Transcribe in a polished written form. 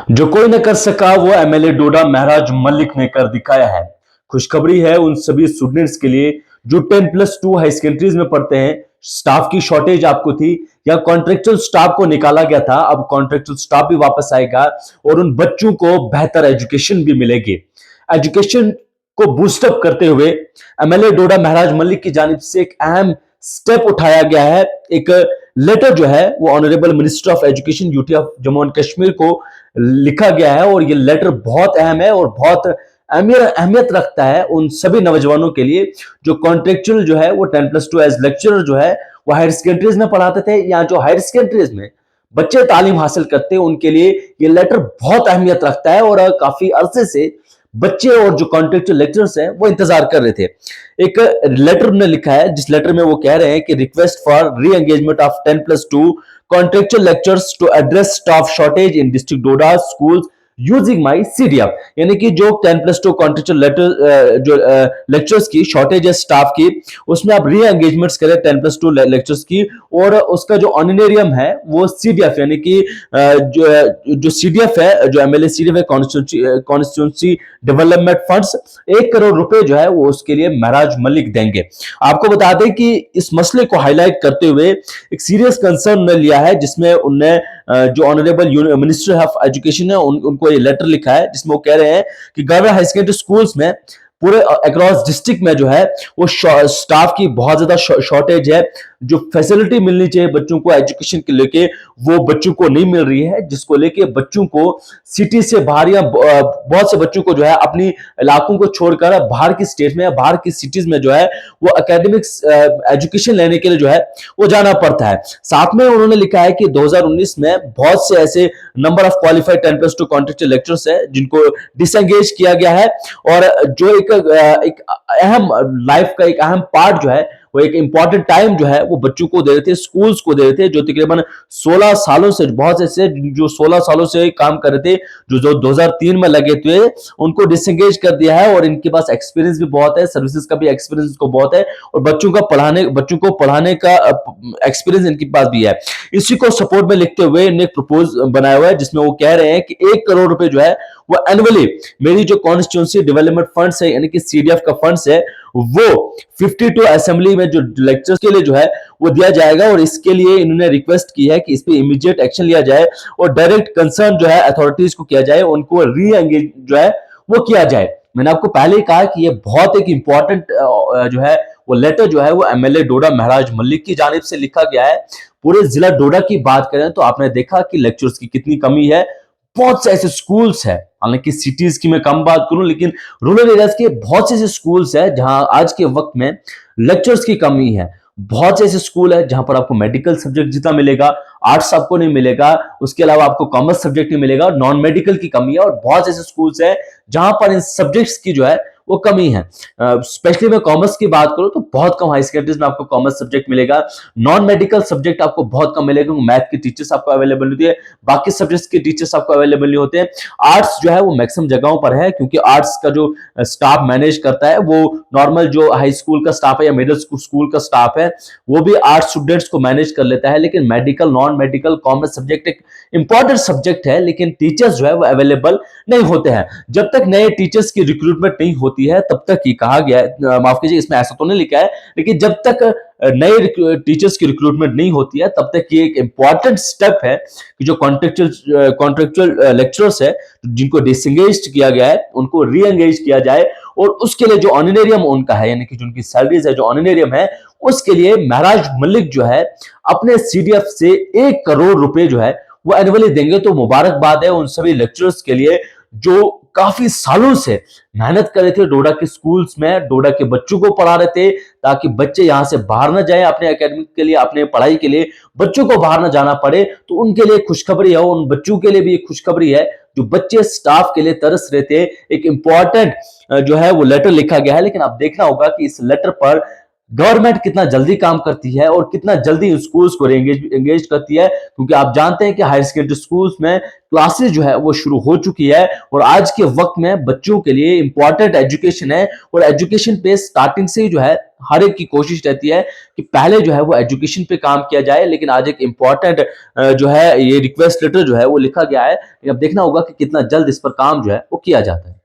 जो कोई न कर सका वो एमएलए डोडा महराज मलिक ने कर दिखाया है। खुशखबरी है उन सभी स्टूडेंट्स के लिए जो 10+2 हाई सेकेंडरीज में पढ़ते हैं। स्टाफ की शॉर्टेज आपको थी या कॉन्ट्रेक्चुअल स्टाफ को निकाला गया था, अब कॉन्ट्रेक्चुअल स्टाफ भी वापस आएगा और उन बच्चों को बेहतर एजुकेशन भी मिलेगी। एजुकेशन को बूस्टअप करते हुए एमएलए डोडा महराज मलिक की जानिब से एक अहम स्टेप उठाया गया है। एक लेटर जो है वो honourable minister of education UT of Jammu and Kashmir को लिखा गया है और ये लेटर बहुत अहम है और बहुत अहमियत रखता है उन सभी नौजवानों के लिए जो कॉन्ट्रेक्चुअल जो है वो 10+2 एज लेक्चरर जो है वो हायर सेकेंडरीज में पढ़ाते थे, या जो हायर सेकेंडरीज में बच्चे तालीम हासिल करते हैं उनके लिए ये लेटर बहुत अहमियत रखता है। और काफी अरसे से बच्चे और जो कॉन्ट्रेक्चुअल लेक्चरर्स हैं वो इंतजार कर रहे थे। एक लेटर ने लिखा है जिस लेटर में वो कह रहे हैं कि request for reengagement of 10+2 contractual lecturers to address staff shortage in district Doda schools using my CDF, यानी कि जो 10+2 कॉन्ट्रेक्चुअल लेटर जो लेक्चर्स की शॉर्टेज है स्टाफ की, उसमें आप री एंगेजमेंट्स करें 10+2 लेक्चर्स की, और उसका जो ऑनरेरियम है वो सीडीएफ यानी कि जो सीडीएफ है, जो एमएलए सीडीएफ है, कॉन्स्टिट्यूंसी डेवलपमेंट फंड्स 1 करोड़ रुपए जो है वो उसके लिए महराज मलिक देंगे। आपको बता दें कि इस मसले को हाईलाइट करते हुए एक सीरियस कंसर्न ने लिया है जिसमें उनने जो ऑनरेबल मिनिस्टर ऑफ एजुकेशन है उनको ये लेटर लिखा है जिसमें वो कह रहे हैं कि गवर्नमेंट हाई सेकेंडरी स्कूल्स में पूरे अक्रॉस डिस्ट्रिक्ट में जो है वो स्टाफ की बहुत ज्यादा शॉर्टेज है। जो फैसिलिटी मिलनी चाहिए बच्चों को एजुकेशन के लेके वो बच्चों को नहीं मिल रही है, जिसको लेके बच्चों को सिटी से बाहर या बहुत से बच्चों को जो है अपनी इलाकों को छोड़कर बाहर की स्टेट में या बाहर की सिटीज में जो है वो एकेडमिक्स एजुकेशन लेने के लिए जो है वो जाना पड़ता है। साथ में उन्होंने लिखा है कि 2019 में बहुत से ऐसे number of qualified 10+2 contractual lecturers है जिनको डिसएंगेज किया गया है, और जो एक अहम लाइफ का एक अहम पार्ट जो है वो एक इंपॉर्टेंट टाइम जो है वो बच्चों को दे रहे थे, स्कूल्स को दे रहे थे, जो तकरीबन 16 सालों से बहुत से जो 16 सालों से काम कर रहे थे, जो 2003 में लगे थे, उनको डिसएंगेज कर दिया है। और इनके पास एक्सपीरियंस भी बहुत है, सर्विसेज का भी एक्सपीरियंस को बहुत है, और बच्चों को पढ़ाने का एक्सपीरियंस इनके पास भी है। इसी को सपोर्ट में लिखते हुए इन्होंने एक प्रपोज बनाया हुआ है जिसमें वो कह रहे हैं कि 1 करोड़ रुपए जो है वो एनुअली मेरी जो कॉन्स्टिट्यूंसी डेवलपमेंट फंड्स है यानी कि सीडीएफ का फंड्स है वो 52 असेंबली में जो लेक्चर्स के लिए जो है वो दिया जाएगा। और इसके लिए इन्होंने रिक्वेस्ट की है कि इस पे इमीडिएट एक्शन लिया जाए और डायरेक्ट कंसर्न जो है अथॉरिटीज को किया जाए, उनको री एंगेज जो है वो किया जाए। मैंने आपको पहले ही कहा कि ये बहुत एक इंपॉर्टेंट जो है वो लेटर जो है वो एमएलए डोडा महराज मलिक की जानिब से लिखा गया है। पूरे जिला डोडा की बात करें तो आपने देखा कि लेक्चर्स की कितनी कमी है। बहुत से ऐसे स्कूल्स है, हालांकि सिटीज की मैं कम बात करूं लेकिन रूरल एरियाज के बहुत से ऐसे स्कूल्स है जहां आज के वक्त में लेक्चर्स की कमी है। बहुत से ऐसे स्कूल है जहां पर आपको मेडिकल सब्जेक्ट जितना मिलेगा आर्ट्स आपको नहीं मिलेगा, उसके अलावा आपको कॉमर्स सब्जेक्ट नहीं मिलेगा, नॉन मेडिकल की कमी है। और बहुत से ऐसे स्कूल्स है जहां पर इन सब्जेक्ट्स की जो है वो कमी है। स्पेशली मैं कॉमर्स की बात करूं तो बहुत कम हाई सेकेंडरीज में आपको कॉमर्स सब्जेक्ट मिलेगा, नॉन मेडिकल सब्जेक्ट आपको बहुत कम मिलेगा, मैथ के टीचर्स आपको अवेलेबल होती है, बाकी सब्जेक्ट्स के टीचर्स आपको अवेलेबल नहीं होते हैं। आर्ट्स जो है वो मैक्सिमम जगहों पर है क्योंकि आर्ट्स का जो स्टाफ मैनेज करता है वो नॉर्मल जो हाई स्कूल का स्टाफ है या मिडिल स्कूल का स्टाफ है वो भी आर्ट्स स्टूडेंट्स को मैनेज कर लेता है। लेकिन medical, non medical, commerce subject एक इंपॉर्टेंट सब्जेक्ट है, लेकिन टीचर्स जो है वो अवेलेबल नहीं होते हैं। जब तक नए टीचर्स की रिक्रूटमेंट नहीं होती है तब तक ये कहा गया है, माफ कीजिए इसमें ऐसा तो नहीं लिखा है, लेकिन जब तक नए टीचर्स की रिक्रूटमेंट नहीं होती है तब तक ये एक इंपॉर्टेंट स्टेप है कि जो कॉन्ट्रेक्चुअल लेक्चरर्स है जिनको डिसएंगेज किया गया है उनको री एंगेज किया जाए, और उसके लिए जो ऑनरेरियम उनका है यानी कि जो उनकी सैलरीज है, जो ऑनरेरियम है, उसके लिए महराज मलिक जो है अपने सीडीएफ से 1 करोड़ रुपए जो है वो एनुअली देंगे। तो मुबारकबाद है उन सभी लेक्चरर्स के लिए जो काफी सालों से मेहनत कर रहे थे डोडा के स्कूल्स में, डोडा के बच्चों को पढ़ा रहे थे ताकि बच्चे यहां से बाहर ना जाए अपने एकेडमिक के लिए, अपने पढ़ाई के लिए बच्चों को बाहर ना जाना पड़े। तो उनके लिए खुशखबरी है, उन बच्चों के लिए भी एक खुशखबरी है जो बच्चे स्टाफ के लिए तरस रहे थे। एक इंपॉर्टेंट जो है वो लेटर लिखा गया है, लेकिन आप देखना होगा कि इस लेटर पर गवर्नमेंट कितना जल्दी काम करती है और कितना जल्दी स्कूल्स को एंगेज करती है, क्योंकि आप जानते हैं कि हायर सेकेंडरी स्कूल्स में क्लासेस जो है वो शुरू हो चुकी है और आज के वक्त में बच्चों के लिए इंपॉर्टेंट एजुकेशन है और एजुकेशन पे स्टार्टिंग से ही जो है हर एक की कोशिश रहती है कि पहले जो है वो एजुकेशन पे काम किया जाए। लेकिन आज एक इंपॉर्टेंट जो है ये रिक्वेस्ट लेटर जो है वो लिखा गया है, अब देखना होगा कि कितना जल्द इस पर काम जो है वो किया जाता है।